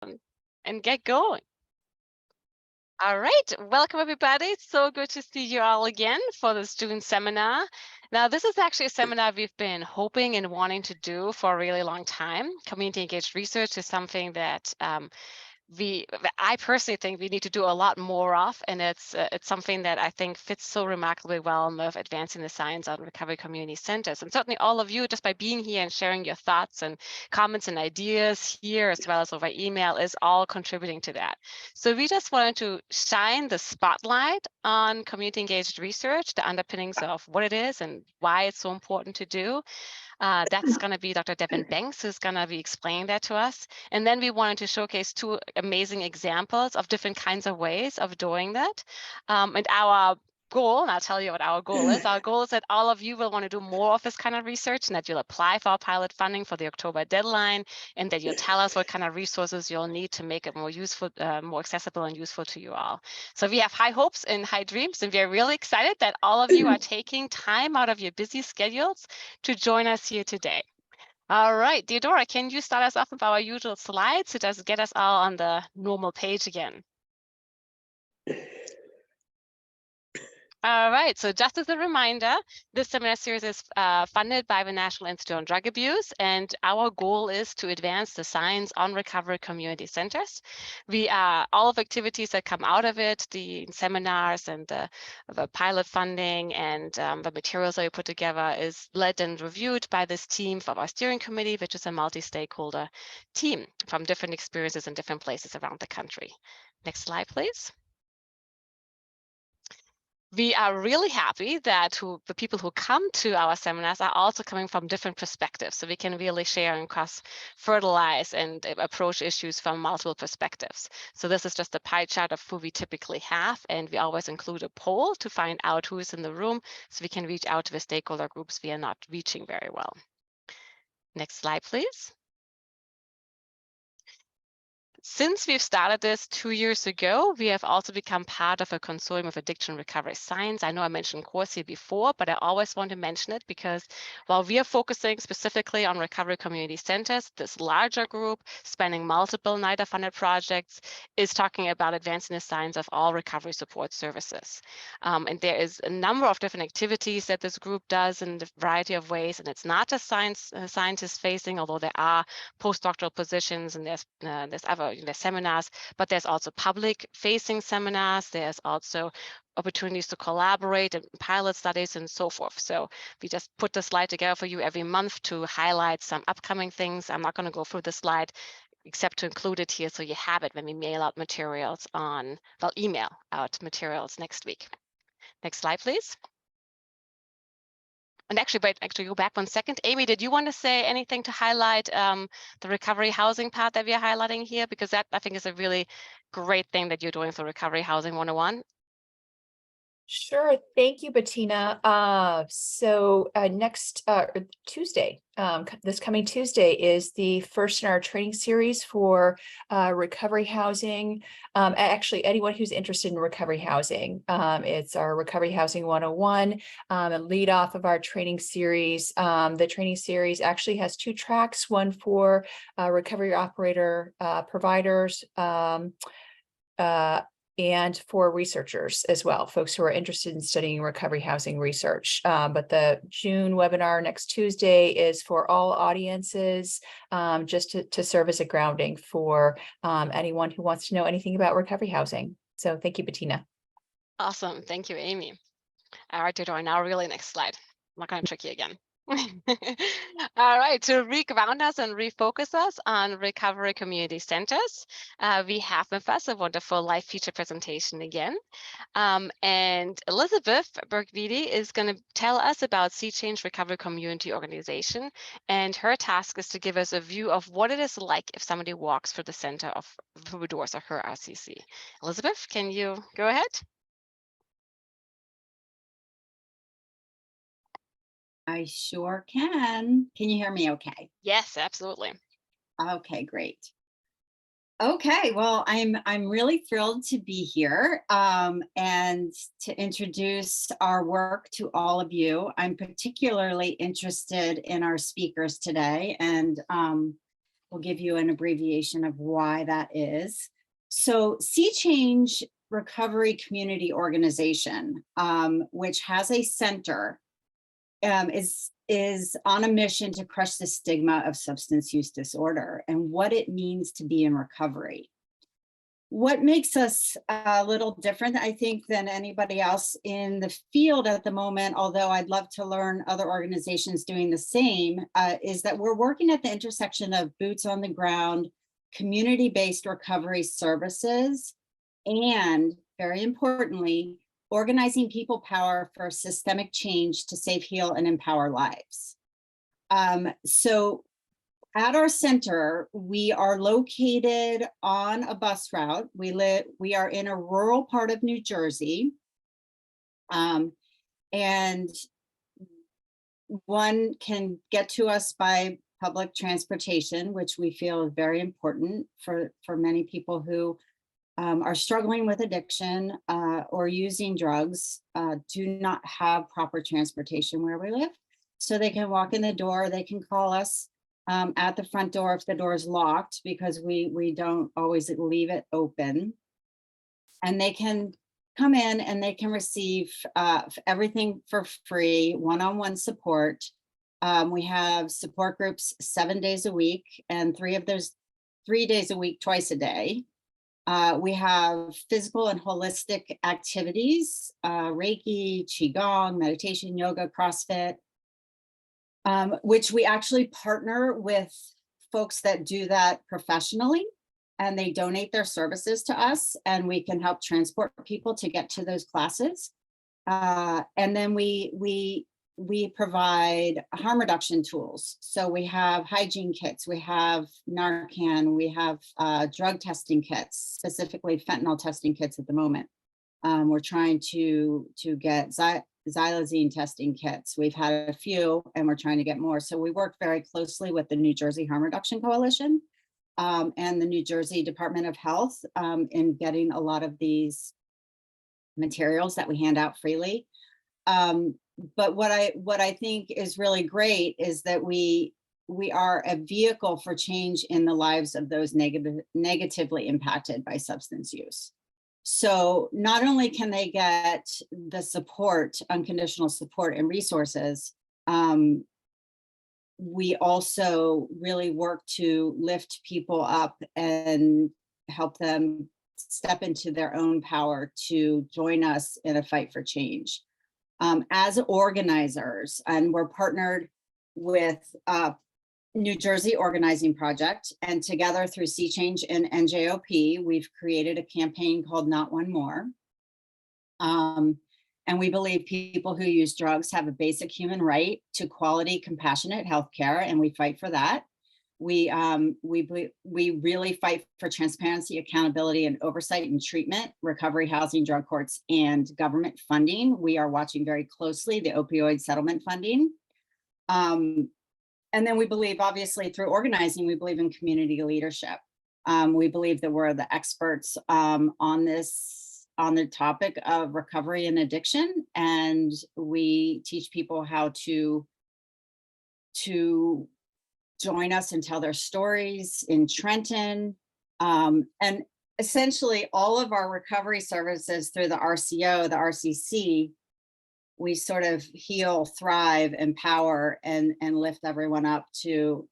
and get going. All right, welcome everybody. It's so good to see you all again for this June seminar. Now, this is actually a seminar we've been hoping and wanting to do for a really long time. Community engaged research is something that I personally think we need to do a lot more of, and it's something that I think fits so remarkably well with advancing the science on recovery community centers. And certainly all of you, just by being here and sharing your thoughts and comments and ideas here, as well as over email, is all contributing to that. So we just wanted to shine the spotlight on community engaged research, the underpinnings of what it is and why it's so important to do. That's going to be Dr. Devin Banks who's going to be explaining that to us. And then we wanted to showcase two amazing examples of different kinds of ways of doing that. And our goal, and I'll tell you what our goal is. Our goal is that all of you will want to do more of this kind of research and that you'll apply for our pilot funding for the October deadline, and that you'll tell us what kind of resources you'll need to make it more useful, more accessible and useful to you all. So we have high hopes and high dreams, and we're really excited that all of you are taking time out of your busy schedules to join us here today. All right, Theodora, can you start us off with our usual slides to just get us all on the normal page again? All right, so just as a reminder, this seminar series is funded by the National Institute on Drug Abuse, and our goal is to advance the science on recovery community centers. All of the activities that come out of it, the seminars and the pilot funding and the materials that we put together, is led and reviewed by this team from our steering committee, which is a multi-stakeholder team from different experiences in different places around the country. Next slide, please. We are really happy that the people who come to our seminars are also coming from different perspectives. So we can really share and cross-fertilize and approach issues from multiple perspectives. So this is just a pie chart of who we typically have. And we always include a poll to find out who is in the room so we can reach out to the stakeholder groups we are not reaching very well. Next slide, please. Since we've started this 2 years ago, we have also become part of a consortium of addiction recovery science. I know I mentioned CORSI before, but I always want to mention it because while we are focusing specifically on recovery community centers, this larger group spanning multiple NIDA-funded projects is talking about advancing the science of all recovery support services. And there is a number of different activities that this group does in a variety of ways, and it's not just scientists facing, although there are postdoctoral positions and there's other seminars, but there's also public-facing seminars. There's also opportunities to collaborate and pilot studies and so forth. So we just put the slide together for you every month to highlight some upcoming things. I'm not going to go through the slide except to include it here so you have it when we mail out materials email out materials next week. Next slide, please. And actually go back 1 second. Amy, did you want to say anything to highlight the recovery housing part that we are highlighting here? Because that, I think, is a really great thing that you're doing for Recovery Housing 101. Sure. Thank you, Bettina. Next Tuesday, this coming Tuesday is the first in our training series for recovery housing. Actually, anyone who's interested in recovery housing. It's our Recovery Housing 101, and lead off of our training series. The training series actually has 2 tracks, one for recovery operator providers, and for researchers as well, folks who are interested in studying recovery housing research. But the June webinar next Tuesday is for all audiences, just to serve as a grounding for anyone who wants to know anything about recovery housing. So thank you, Bettina. Awesome. Thank you, Amy. All right, Theodora, now really next slide. I'm not going to trick you again. All right, to reground us and refocus us on recovery community centers, we have with us a wonderful live feature presentation again. And Elizabeth Burke Beaty is going to tell us about Sea Change Recovery Community Organization. And her task is to give us a view of what it is like if somebody walks through the doors of her RCC. Elizabeth, can you go ahead? I sure can. Can you hear me okay? Yes, absolutely. Okay, great. Okay, well, I'm really thrilled to be here and to introduce our work to all of you. I'm particularly interested in our speakers today, and will give you an abbreviation of why that is. So Sea Change Recovery Community Organization, which has a center, is on a mission to crush the stigma of substance use disorder and what it means to be in recovery. What makes us a little different, I think, than anybody else in the field at the moment, although I'd love to learn other organizations doing the same, is that we're working at the intersection of boots on the ground, community-based recovery services, and very importantly, organizing people power for systemic change to save, heal, and empower lives. So at our center, we are located on a bus route. We are in a rural part of New Jersey. And one can get to us by public transportation, which we feel is very important for many people who are struggling with addiction or using drugs, do not have proper transportation where we live. So they can walk in the door, they can call us at the front door if the door is locked, because we don't always leave it open. And they can come in and they can receive everything for free, one-on-one support. We have support groups 7 days a week, and 3 of those 3 days a week, twice a day. We have physical and holistic activities, Reiki, Qigong, meditation, yoga, CrossFit, which we actually partner with folks that do that professionally, and they donate their services to us, and we can help transport people to get to those classes. And then we provide harm reduction tools. So we have hygiene kits, we have Narcan, we have drug testing kits, specifically fentanyl testing kits at the moment. We're trying to get xylazine testing kits. We've had a few and we're trying to get more. So we work very closely with the New Jersey Harm Reduction Coalition and the New Jersey Department of Health in getting a lot of these materials that we hand out freely. But what I think is really great is that we are a vehicle for change in the lives of those negatively impacted by substance use. So not only can they get the support, unconditional support and resources, we also really work to lift people up and help them step into their own power to join us in a fight for change. As organizers, and we're partnered with New Jersey Organizing Project, and together through Sea Change and NJOP, we've created a campaign called Not One More. And we believe people who use drugs have a basic human right to quality, compassionate healthcare, and we fight for that. We really fight for transparency, accountability, and oversight in treatment, recovery, housing, drug courts, and government funding. We are watching very closely the opioid settlement funding. And then we believe, obviously, through organizing, we believe in community leadership. We believe that we're the experts on the topic of recovery and addiction, and we teach people how to join us and tell their stories in Trenton. And essentially all of our recovery services through the RCO, the RCC, we sort of heal, thrive, empower, and lift everyone up to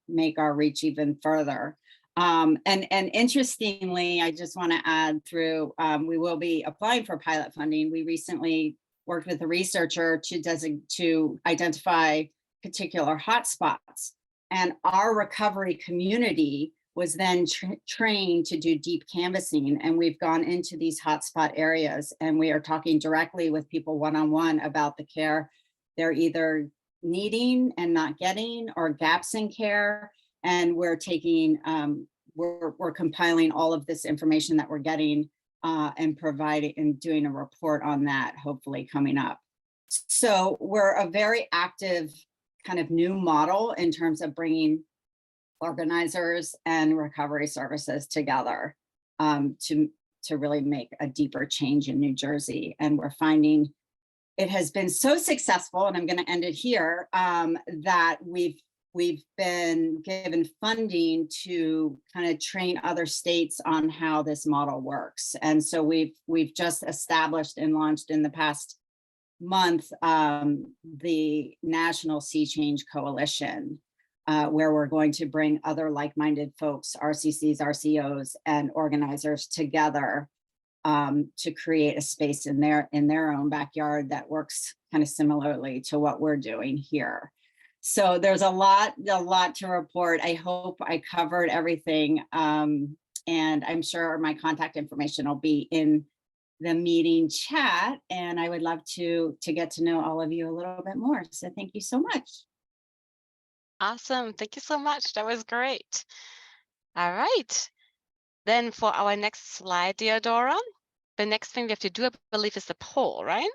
make our reach even further. And interestingly, I just want to add through, we will be applying for pilot funding. We recently worked with a researcher to identify particular hotspots, and our recovery community was then trained to do deep canvassing, and we've gone into these hotspot areas, and we are talking directly with people one-on-one about the care they're either needing and not getting, or gaps in care. And we're taking, we're compiling all of this information that we're getting and providing and doing a report on that, hopefully coming up. So we're a very active kind of new model in terms of bringing organizers and recovery services together to really make a deeper change in New Jersey. And we're finding it has been so successful, and I'm going to end it here, that we've we've been given funding to kind of train other states on how this model works. And so we've just established and launched in the past month the National Sea Change Coalition, where we're going to bring other like-minded folks, RCCs, RCOs, and organizers together to create a space in their own backyard that works kind of similarly to what we're doing here. So there's a lot to report. I hope I covered everything, and I'm sure my contact information will be in the meeting chat, and I would love to get to know all of you a little bit more. So thank you so much. Awesome. Thank you so much. That was great. All right. Then for our next slide, Deodora, the next thing we have to do, I believe, is the poll, right?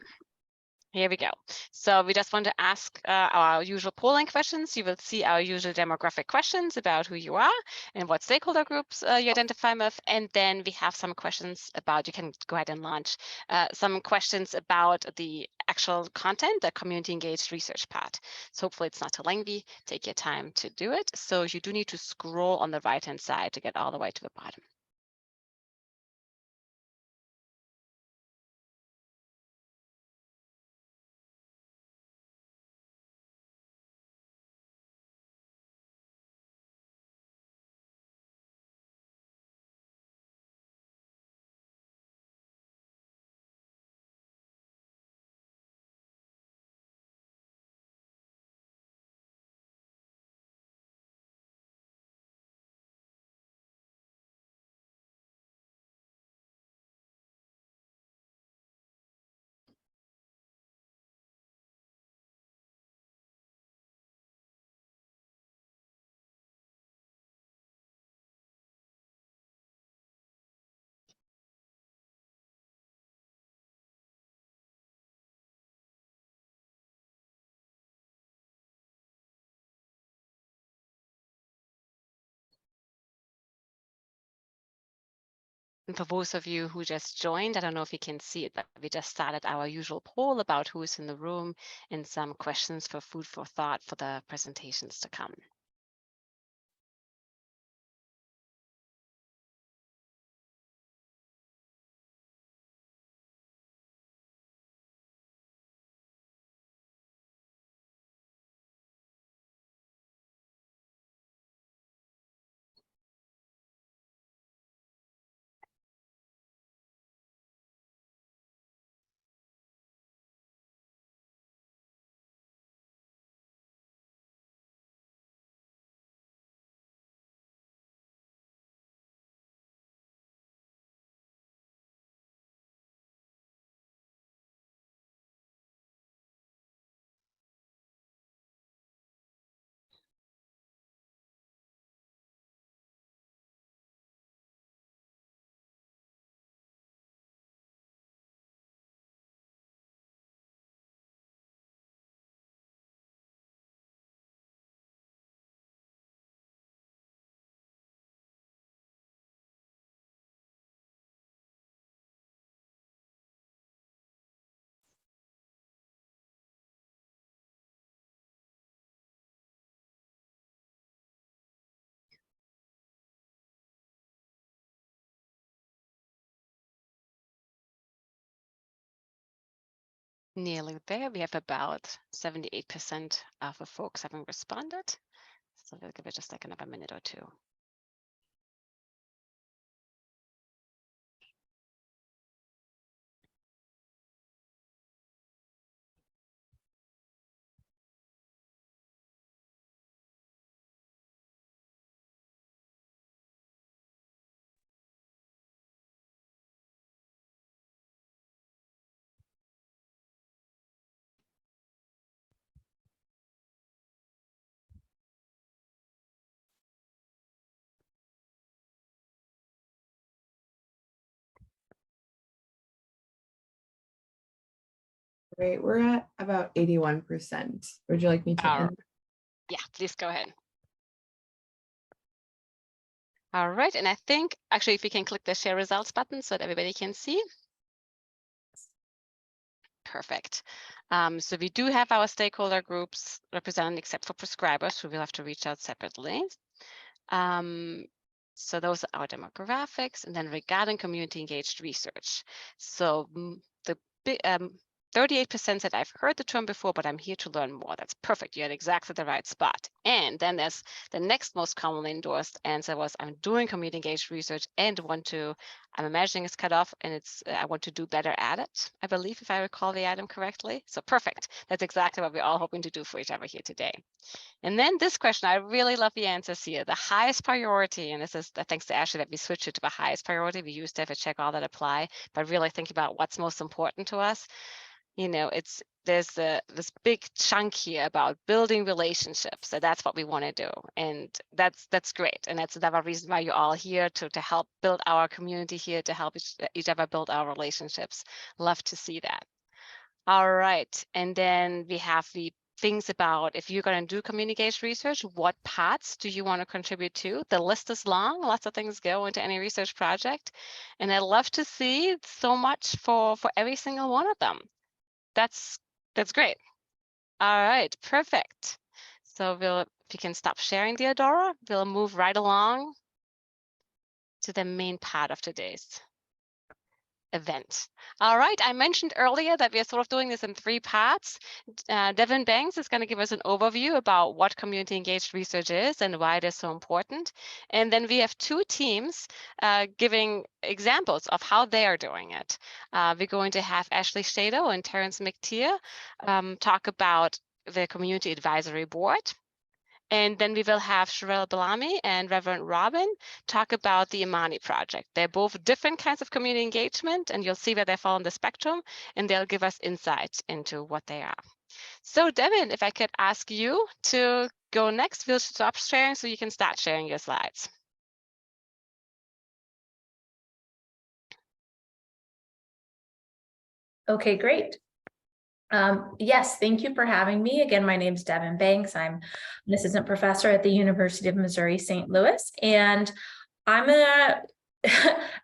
Here we go. So we just want to ask our usual polling questions. You will see our usual demographic questions about who you are and what stakeholder groups you identify with. And then we have some questions about, you can go ahead and launch, some questions about the actual content, the community engaged research part. So hopefully it's not too lengthy. Take your time to do it. So you do need to scroll on the right-hand side to get all the way to the bottom. And for those of you who just joined, I don't know if you can see it, but we just started our usual poll about who is in the room and some questions for food for thought for the presentations to come. Nearly there. We have about 78% of the folks having responded. So we'll give it just like another minute or two. Great, we're at about 81%. Would you like me to end? Yeah, please go ahead. All right, and I think actually if you can click the share results button so that everybody can see. Perfect. So we do have our stakeholder groups represented except for prescribers who will have to reach out separately. So those are our demographics. And then regarding community engaged research. So the 38% said I've heard the term before, but I'm here to learn more. That's perfect. You're at exactly the right spot. And then there's the next most commonly endorsed answer was I'm doing community engaged research and I'm imagining it's cut off and I want to do better at it, I believe, if I recall the item correctly. So perfect. That's exactly what we're all hoping to do for each other here today. And then this question, I really love the answers here. The highest priority, and this is thanks to Ashli that we switched it to the highest priority. We used to have a check all that apply, but really think about what's most important to us. There's this big chunk here about building relationships. So that's what we want to do. And that's great. And that's another reason why you're all here to help build our community here, to help each other build our relationships. Love to see that. All right. And then we have the things about if you're going to do community-engaged research, what parts do you want to contribute to? The list is long. Lots of things go into any research project. And I'd love to see so much for every single one of them. That's great. All right, perfect. So if you can stop sharing, Theodora, we'll move right along to the main part of today's event. All right, I mentioned earlier that we are sort of doing this in 3 parts. Devin Banks is going to give us an overview about what community engaged research is and why it is so important. And then we have 2 teams giving examples of how they are doing it. We're going to have Ashli Sheidow and Terrence McTeer talk about the Community Advisory Board. And then we will have Chyrell Bellamy and Reverend Robyn talk about the IMANI project. They're both different kinds of community engagement, and you'll see where they fall on the spectrum, and they'll give us insights into what they are. So Devin, if I could ask you to go next, we'll stop sharing so you can start sharing your slides. Okay, great. Yes, thank you for having me. Again, my name is Devin Banks. I'm an assistant professor at the University of Missouri, St. Louis, and I'm gonna,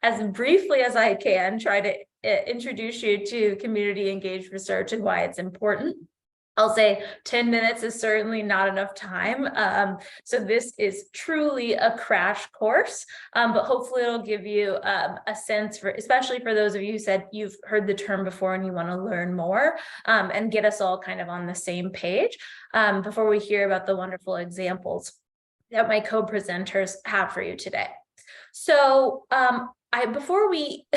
as briefly as I can, try to introduce you to community engaged research and why it's important. I'll say 10 minutes is certainly not enough time. So this is truly a crash course, but hopefully it'll give you a sense for, especially for those of you who said you've heard the term before and you want to learn more, and get us all kind of on the same page before we hear about the wonderful examples that my co-presenters have for you today. So before we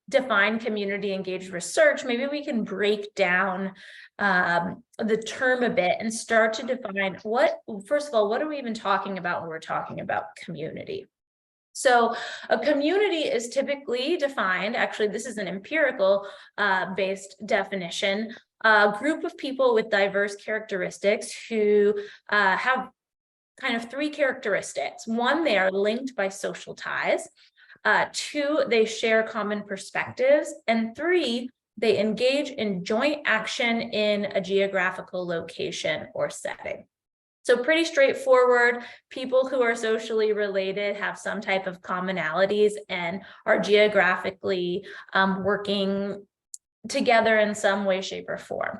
define community engaged research, maybe we can break down the term a bit and start to define first of all, what are we even talking about when we're talking about community? So a community is typically defined, actually this is an empirical based definition, a group of people with diverse characteristics who have kind of 3 characteristics. 1, they are linked by social ties. 2, they share common perspectives. And 3, they engage in joint action in a geographical location or setting. So pretty straightforward. People who are socially related have some type of commonalities and are geographically working together in some way, shape, or form.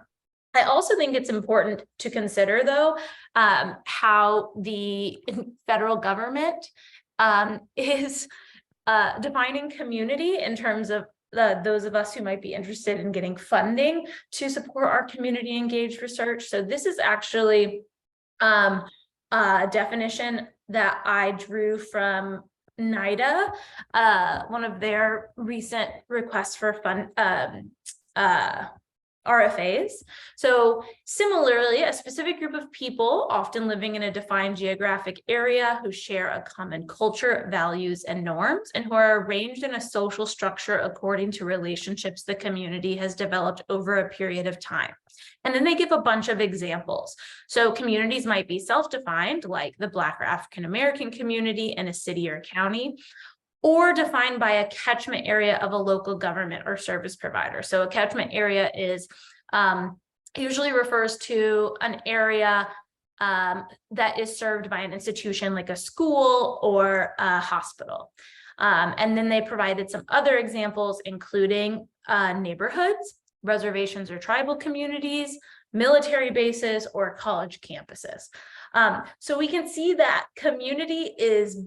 I also think it's important to consider, though, how the federal government is defining community in terms of those of us who might be interested in getting funding to support our community engaged research. So this is actually a definition that I drew from NIDA, one of their recent requests for fund RFAs. So similarly, a specific group of people often living in a defined geographic area who share a common culture, values, and norms, and who are arranged in a social structure according to relationships the community has developed over a period of time. And then they give a bunch of examples. So communities might be self-defined, like the Black or African American community in a city or county, or defined by a catchment area of a local government or service provider. So a catchment area is usually refers to an area that is served by an institution like a school or a hospital. And then they provided some other examples, including neighborhoods. reservations or tribal communities, military bases, or college campuses. So we can see that community is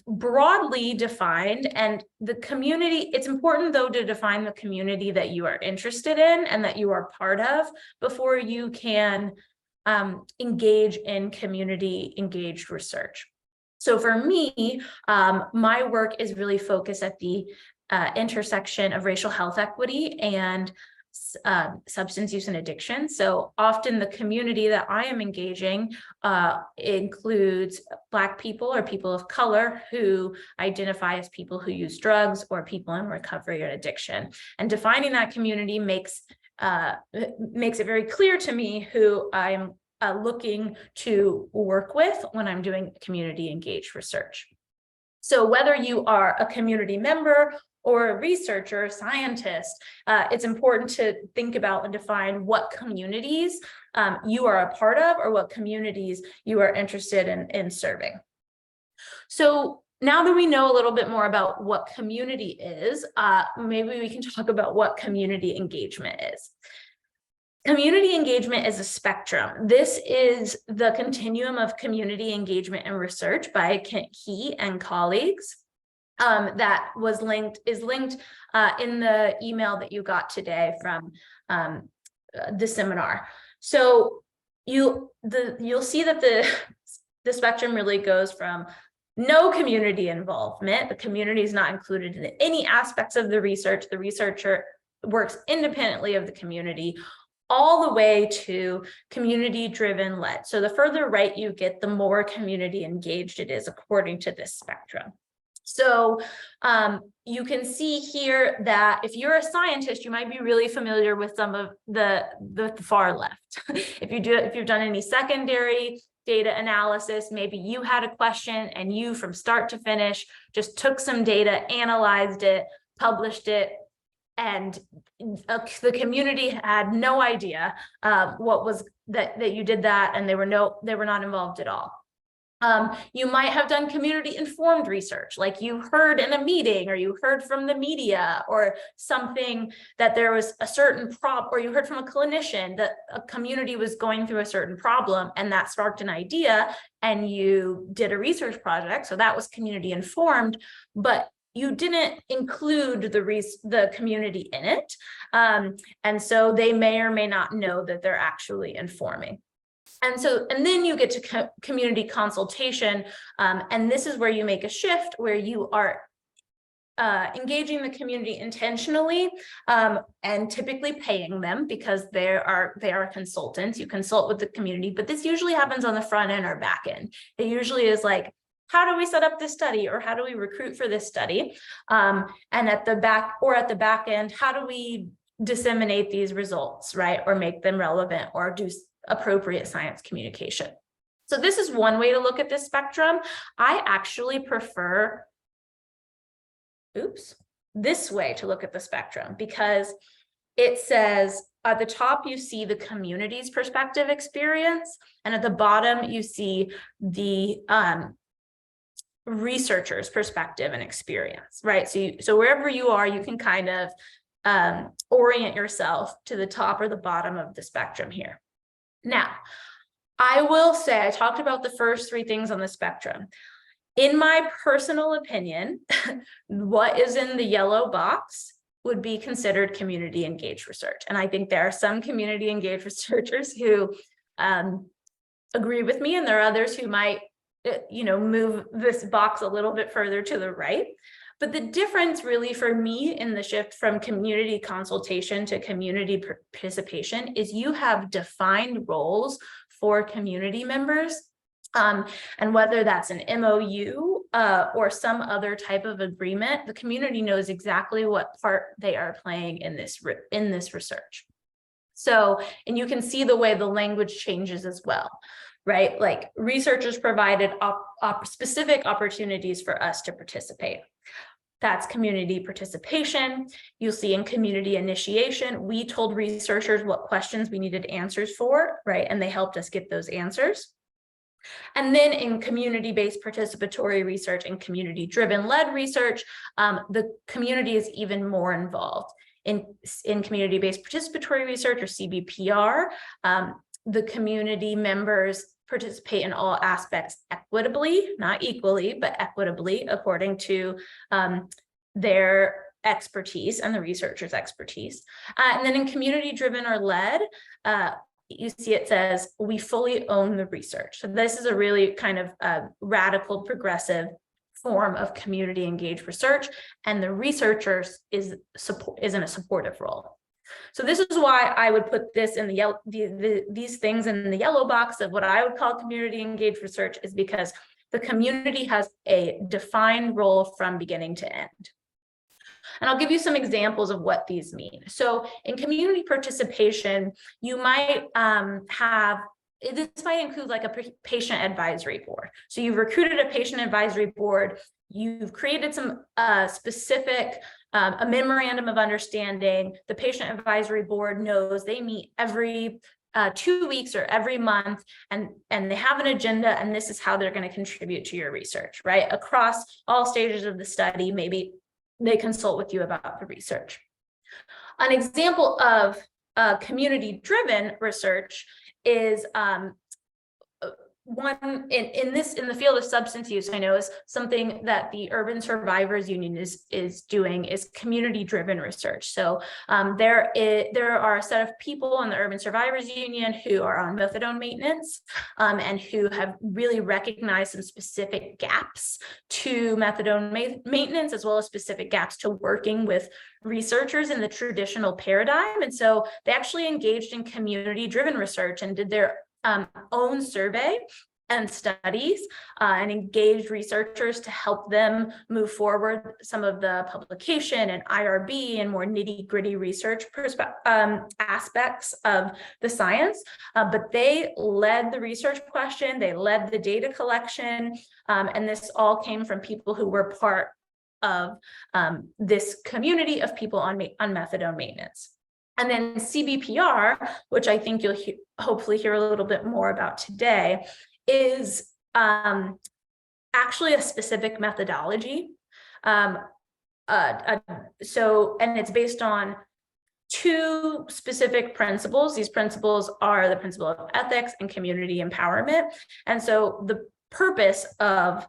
broadly defined, and the community, it's important though to define the community that you are interested in and that you are part of before you can engage in community engaged research. So for me, my work is really focused at the intersection of racial health equity and substance use and addiction. So often the community that I am engaging includes Black people or people of color who identify as people who use drugs or people in recovery or addiction. And defining that community makes it very clear to me who I'm looking to work with when I'm doing community engaged research. So whether you are a community member or a researcher, scientist, it's important to think about and define what communities you are a part of or what communities you are interested in serving. So now that we know a little bit more about what community is, maybe we can talk about what community engagement is. Community engagement is a spectrum. This is the continuum of community engagement and research by he and colleagues that is linked in the email that you got today from the seminar. So you'll see that the spectrum really goes from no community involvement. The community is not included in any aspects of the research. The researcher works independently of the community, all the way to community-driven led. So the further right you get, the more community engaged it is according to this spectrum. So you can see here that if you're a scientist, you might be really familiar with some of the far left. If you've done any secondary data analysis, maybe you had a question and you from start to finish just took some data, analyzed it, published it, and the community had no idea what was that you did that, and they were not involved at all. You might have done community informed research, like you heard in a meeting or you heard from the media or something that there was a certain problem, or you heard from a clinician that a community was going through a certain problem and that sparked an idea and you did a research project. So that was community informed, but you didn't include the community in it. And so they may or may not know that they're actually informing. And then you get to community consultation. And this is where you make a shift where you are engaging the community intentionally and typically paying them because they are consultants. You consult with the community, but this usually happens on the front end or back end. It usually is like, how do we set up this study, or how do we recruit for this study? And at the back end, how do we disseminate these results, right? Or make them relevant or do appropriate science communication. So this is one way to look at this spectrum. I actually prefer, this way to look at the spectrum, because it says at the top, you see the community's perspective experience, and at the bottom, you see the researcher's perspective and experience, right? So wherever you are, you can kind of orient yourself to the top or the bottom of the spectrum here. Now, I will say, I talked about the first three things on the spectrum. In my personal opinion, what is in the yellow box would be considered community engaged research. And I think there are some community engaged researchers who agree with me, and there are others who might move this box a little bit further to the right. But the difference really for me in the shift from community consultation to community participation is you have defined roles for community members. And whether that's an MOU or some other type of agreement, the community knows exactly what part they are playing in this research. So, and you can see the way the language changes as well, right? Like researchers provided specific opportunities for us to participate. That's community participation. You'll see in community initiation, we told researchers what questions we needed answers for, right? And they helped us get those answers. And then in community-based participatory research and community-driven led research, the community is even more involved. in community-based participatory research, or CBPR, the community members participate in all aspects equitably, not equally, but equitably, according to their expertise and the researcher's expertise. And then in community-driven or led, you see it says, we fully own the research. So this is a really kind of radical, progressive form of community engaged research, and the researchers is in a supportive role. So this is why I would put this in the yellow, these things in the yellow box of what I would call community engaged research, is because the community has a defined role from beginning to end. And I'll give you some examples of what these mean. So in community participation, you might this might include like a patient advisory board. So you've recruited a patient advisory board, you've created some specific, a memorandum of understanding. The patient advisory board knows they meet every 2 weeks or every month, and they have an agenda, and this is how they're going to contribute to your research, right? Across all stages of the study, maybe they consult with you about the research. An example of community-driven research is one in the field of substance use. I know is something that the Urban Survivors Union is doing, is community-driven research. So there are a set of people in the Urban Survivors Union who are on methadone maintenance and who have really recognized some specific gaps to methadone maintenance, as well as specific gaps to working with researchers in the traditional paradigm. And so they actually engaged in community-driven research and did their own survey and studies and engaged researchers to help them move forward some of the publication and IRB and more nitty-gritty research aspects of the science. But they led the research question, they led the data collection, and this all came from people who were part of this community of people on methadone maintenance. And then CBPR, which I think you'll hopefully hear a little bit more about today, is actually a specific methodology. And it's based on 2 specific principles. These principles are the principle of ethics and community empowerment. And so the purpose of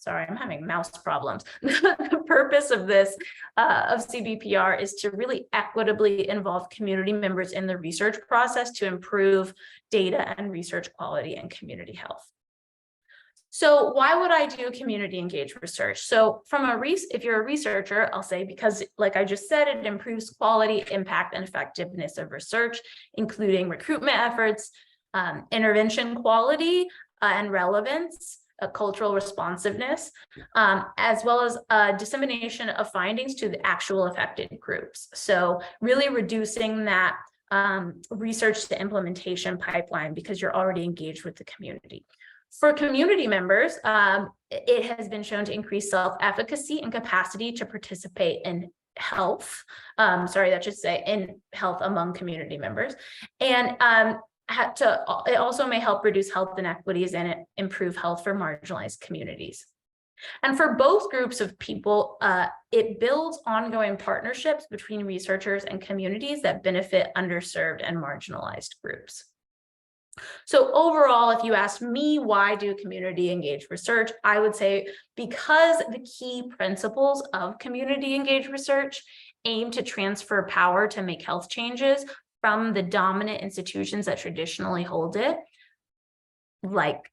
Sorry, I'm having mouse problems. The purpose of this, of CBPR, is to really equitably involve community members in the research process to improve data and research quality and community health. So why would I do community engaged research? So if you're a researcher, I'll say, because like I just said, it improves quality, impact, and effectiveness of research, including recruitment efforts, intervention quality and relevance, cultural responsiveness, as well as dissemination of findings to the actual affected groups. So really reducing that research to implementation pipeline, because you're already engaged with the community. For community members, it has been shown to increase self-efficacy and capacity to participate in health. In health among community members. And it also may help reduce health inequities and improve health for marginalized communities. And for both groups of people, it builds ongoing partnerships between researchers and communities that benefit underserved and marginalized groups. So overall, if you ask me why do community engaged research, I would say because the key principles of community engaged research aim to transfer power to make health changes from the dominant institutions that traditionally hold it, like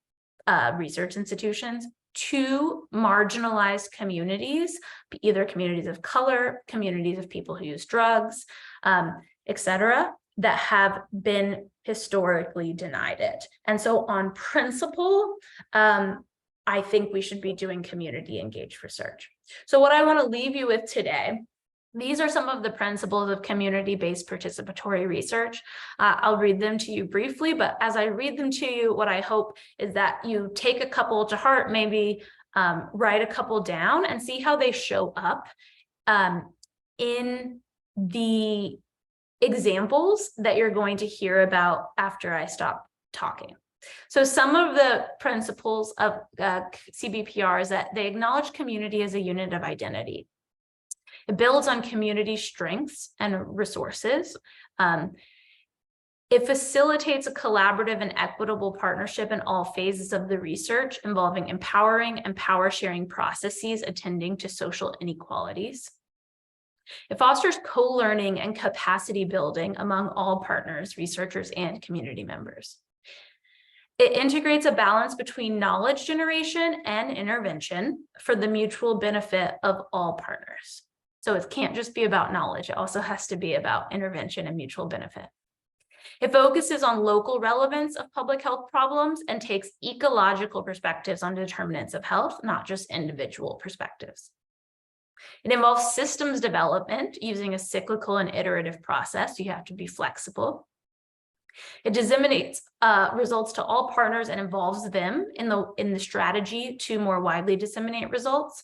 research institutions, to marginalized communities, either communities of color, communities of people who use drugs, et cetera, that have been historically denied it. And so on principle, I think we should be doing community engaged research. So what I want to leave you with today, these are some of the principles of community-based participatory research. I'll read them to you briefly, but as I read them to you, what I hope is that you take a couple to heart, maybe write a couple down and see how they show up in the examples that you're going to hear about after I stop talking. So some of the principles of CBPR is that they acknowledge community as a unit of identity. It builds on community strengths and resources. It facilitates a collaborative and equitable partnership in all phases of the research, involving empowering and power sharing processes attending to social inequalities. It fosters co-learning and capacity building among all partners, researchers, and community members. It integrates a balance between knowledge generation and intervention for the mutual benefit of all partners. So it can't just be about knowledge, it also has to be about intervention and mutual benefit. It focuses on local relevance of public health problems and takes ecological perspectives on determinants of health, not just individual perspectives. It involves systems development using a cyclical and iterative process. You have to be flexible. It disseminates results to all partners and involves them in the strategy to more widely disseminate results.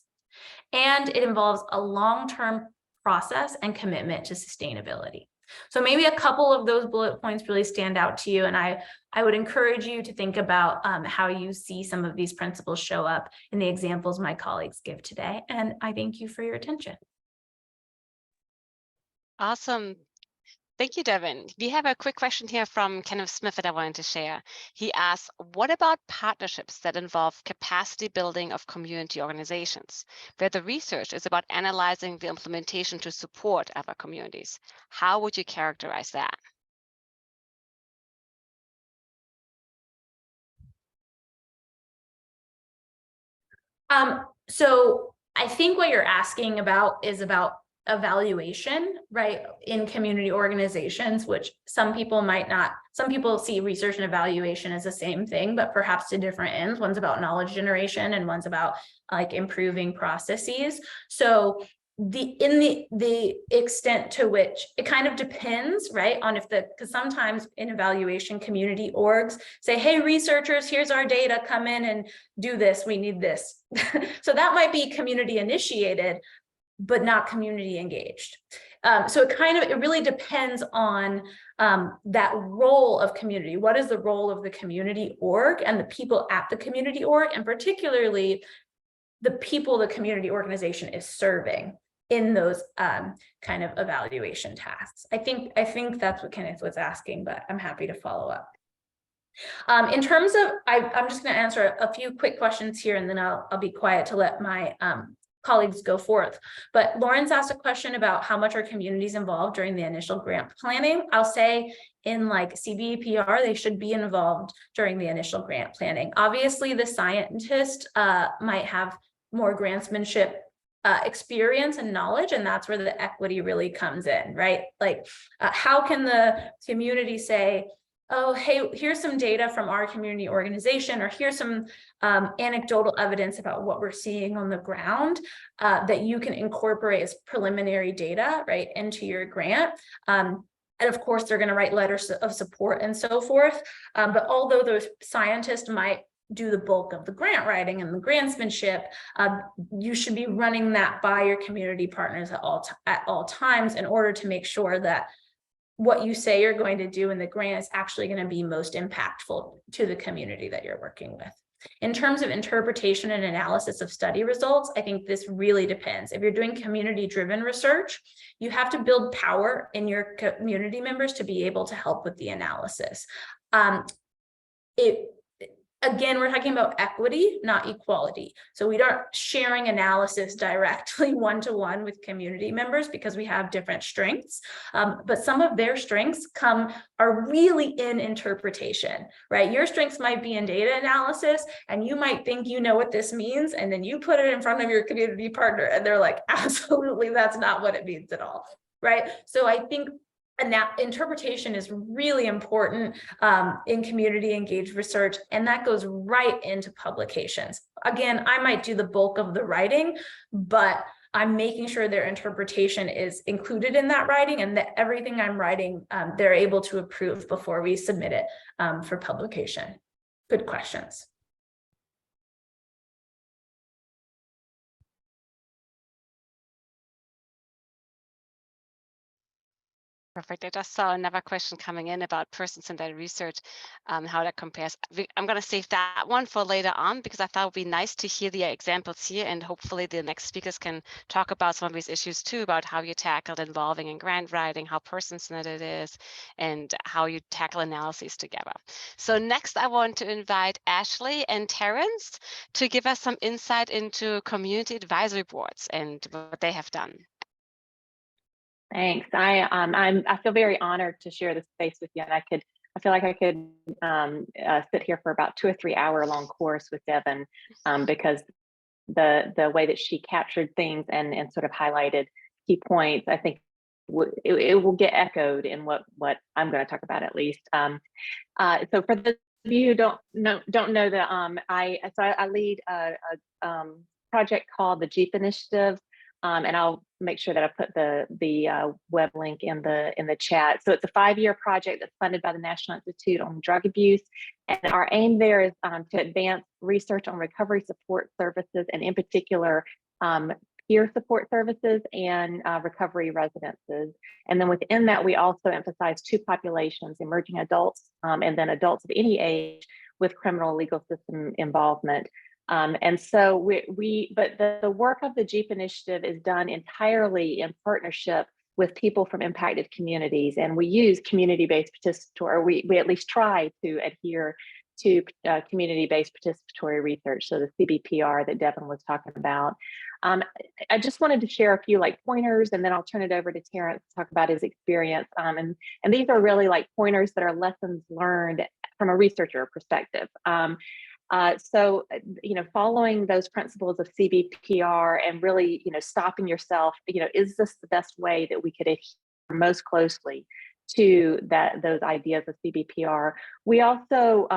And it involves a long-term process and commitment to sustainability. So maybe a couple of those bullet points really stand out to you, and I would encourage you to think about how you see some of these principles show up in the examples my colleagues give today. And I thank you for your attention. Awesome. Thank you, Devin. We have a quick question here from Kenneth Smith that I wanted to share. He asks, what about partnerships that involve capacity building of community organizations, where the research is about analyzing the implementation to support other communities? How would you characterize that? So I think what you're asking about is about evaluation, right, in community organizations, which some people might not, some people see research and evaluation as the same thing, but perhaps to different ends. One's about knowledge generation and one's about like improving processes. So the extent to which it kind of depends, right, on if because sometimes in evaluation community orgs say, hey, researchers, here's our data, come in and do this, we need this. So that might be community initiated, but not community engaged. So it really depends on that role of community. What is the role of the community org and the people at the community org, and particularly the people the community organization is serving in those kind of evaluation tasks. I think that's what Kenneth was asking, but I'm happy to follow up. In terms of, I'm just going to answer a few quick questions here, and then I'll be quiet to let my colleagues go forth. But Lawrence asked a question about how much are communities involved during the initial grant planning. I'll say in like CBEPR, they should be involved during the initial grant planning. Obviously, the scientist might have more grantsmanship experience and knowledge, and that's where the equity really comes in, right? Like, how can the community say, oh, hey, here's some data from our community organization, or here's some anecdotal evidence about what we're seeing on the ground that you can incorporate as preliminary data, right, into your grant. And of course, they're going to write letters of support and so forth. But although those scientists might do the bulk of the grant writing and the grantsmanship, you should be running that by your community partners at all times in order to make sure that what you say you're going to do in the grant is actually going to be most impactful to the community that you're working with. In terms of interpretation and analysis of study results, I think this really depends. If you're doing community-driven research, you have to build power in your community members to be able to help with the analysis. Again, we're talking about equity, not equality. So we aren't sharing analysis directly one-to-one with community members because we have different strengths. But some of their strengths are really in interpretation, right? Your strengths might be in data analysis, and you might think you know what this means, and then you put it in front of your community partner, and they're like, absolutely, that's not what it means at all, right? So I think and that interpretation is really important in community engaged research, and that goes right into publications. Again, I might do the bulk of the writing, but I'm making sure their interpretation is included in that writing, and that everything I'm writing, they're able to approve before we submit it for publication. Good questions. Perfect. I just saw another question coming in about person-centered research, how that compares. I'm going to save that one for later on because I thought it would be nice to hear the examples here, and hopefully the next speakers can talk about some of these issues too, about how you tackled involving in grant writing, how person-centered it is, and how you tackle analyses together. So next, I want to invite Ashli and Terrence to give us some insight into community advisory boards and what they have done. Thanks. I feel very honored to share this space with you, and I feel like I could sit here for about 2 or 3 hour long course with Devin, because the way that she captured things and sort of highlighted key points, I think it will get echoed in what I'm going to talk about at least. So for those of you who don't know that I lead a project called the Jeep Initiative. And I'll make sure that I put the web link in the chat. So it's a 5-year project that's funded by the National Institute on Drug Abuse. And our aim there is to advance research on recovery support services, and in particular, peer support services and recovery residences. And then within that, we also emphasize 2 populations: emerging adults and then adults of any age with criminal legal system involvement. And so but the work of the Jeep Initiative is done entirely in partnership with people from impacted communities, and we use community-based participatory, we at least try to adhere to community-based participatory research, so the CBPR that Devin was talking about. I just wanted to share a few pointers, and then I'll turn it over to Terrence to talk about his experience. And these are really pointers that are lessons learned from a researcher perspective. So, following those principles of CBPR and really, stopping yourself, is this the best way that we could adhere most closely to those ideas of CBPR? We also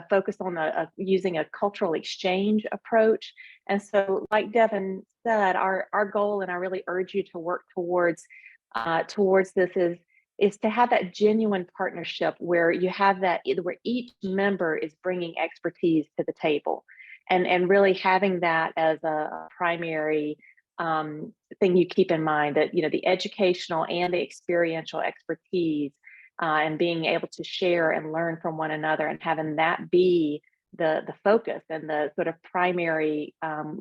focus on using a cultural exchange approach. And so, like Devin said, our goal, and I really urge you to work towards this, is to have that genuine partnership where you have where each member is bringing expertise to the table, and really having that as a primary thing you keep in mind, that the educational and the experiential expertise and being able to share and learn from one another, and having that be the focus and the sort of primary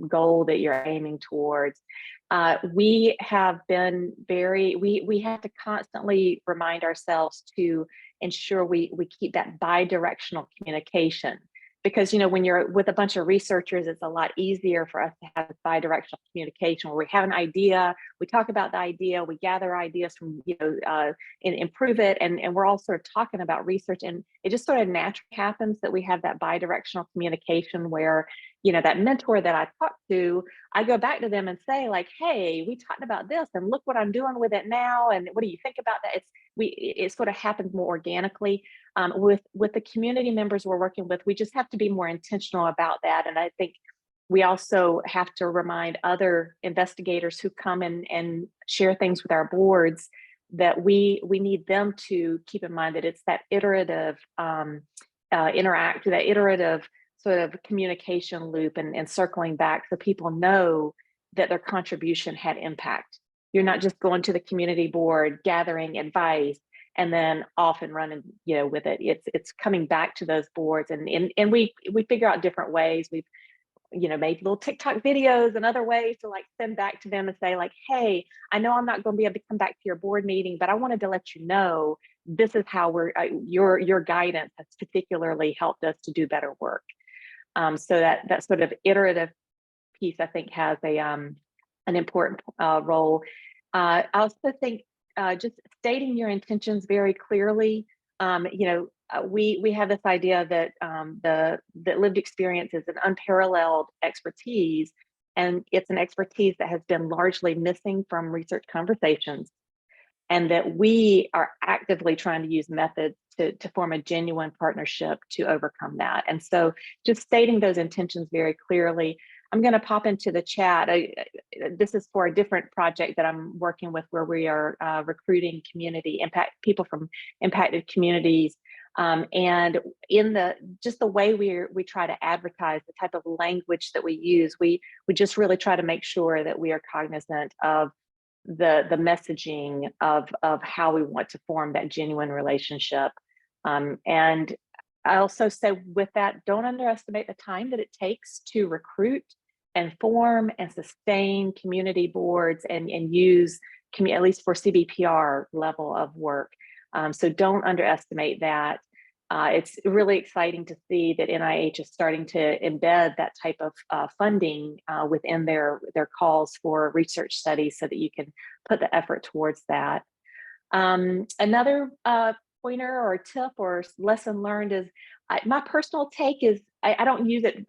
goal that you're aiming towards. We have been we have to constantly remind ourselves to ensure we keep that bi-directional communication, because when you're with a bunch of researchers, it's a lot easier for us to have this bi-directional communication where we have an idea, we talk about the idea, we gather ideas from and improve it, and we're all sort of talking about research, and it just sort of naturally happens that we have that bi-directional communication where that mentor that I talked to, I go back to them and say hey, we talked about this, and look what I'm doing with it now, and what do you think about that? It sort of happens more organically. With the community members we're working with, we just have to be more intentional about that. And I think we also have to remind other investigators who come and share things with our boards that we need them to keep in mind that it's that iterative that iterative sort of communication loop and circling back, so people know that their contribution had impact. You're not just going to the community board, gathering advice, and then off and running, with it. It's coming back to those boards, and we figure out different ways. We've, made little TikTok videos and other ways to send back to them and say hey, I know I'm not going to be able to come back to your board meeting, but I wanted to let you know this is how your guidance has particularly helped us to do better work. So that sort of iterative piece, I think, has an important role. I also think just stating your intentions very clearly. We have this idea that that lived experience is an unparalleled expertise, and it's an expertise that has been largely missing from research conversations, and that we are actively trying to use methods to form a genuine partnership to overcome that. And so just stating those intentions very clearly. I'm going to pop into the chat. This is for a different project that I'm working with, where we are recruiting people from impacted communities. And in the way we try to advertise, the type of language that we use, we just really try to make sure that we are cognizant of the messaging of how we want to form that genuine relationship. And I also say with that, don't underestimate the time that it takes to recruit and form and sustain community boards and use, at least for CBPR level of work. So don't underestimate that. It's really exciting to see that NIH is starting to embed that type of funding within their calls for research studies so that you can put the effort towards that. Another pointer or tip or lesson learned is my personal take is I don't use it.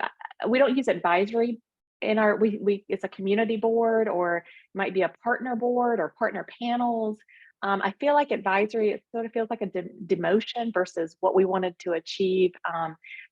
We don't use advisory in our, it's a community board, or it might be a partner board or partner panels. I feel like advisory, it sort of feels like a demotion versus what we wanted to achieve.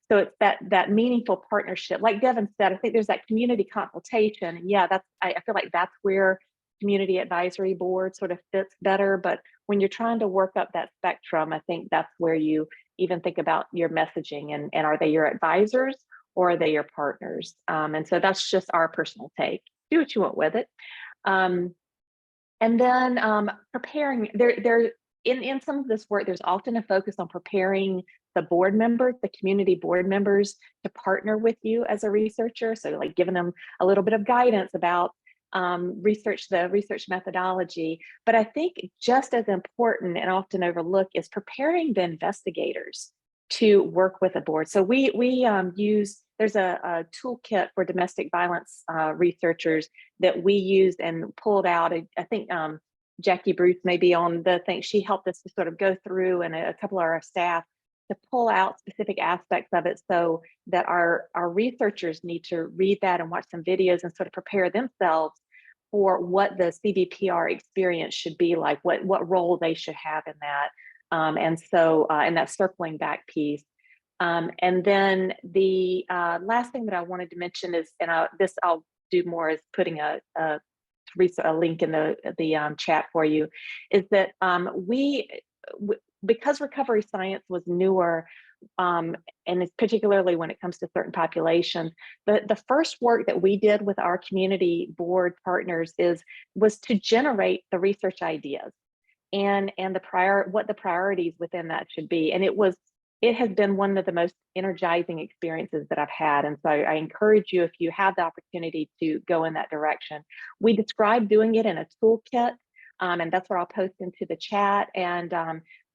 So it's that meaningful partnership. Like Devin said, I think there's that community consultation. And yeah, I feel like that's where community advisory board sort of fits better. But when you're trying to work up that spectrum, I think that's where you even think about your messaging and are they your advisors or are they your partners? And so that's just our personal take. Do what you want with it. And then preparing, in some of this work, there's often a focus on preparing the board members, the community board members, to partner with you as a researcher. So like giving them a little bit of guidance about the research methodology. But I think just as important and often overlooked is preparing the investigators to work with a board. So we use, there's a toolkit for domestic violence researchers that we used and pulled out. I think Jackie Bruce may be on the thing. She helped us to sort of go through, and a couple of our staff, to pull out specific aspects of it so that our researchers need to read that and watch some videos and sort of prepare themselves for what the CBPR experience should be like, what role they should have in that. And that circling back piece. And then the last thing that I wanted to mention is, and this I'll do more, is putting a link in the chat for you, is that because recovery science was newer, and it's particularly when it comes to certain populations, the first work that we did with our community board partners was to generate the research ideas and what the priorities within that should be. And it has been one of the most energizing experiences that I've had. And so I encourage you, if you have the opportunity, to go in that direction. We describe doing it in a toolkit, and that's what I'll post into the chat. And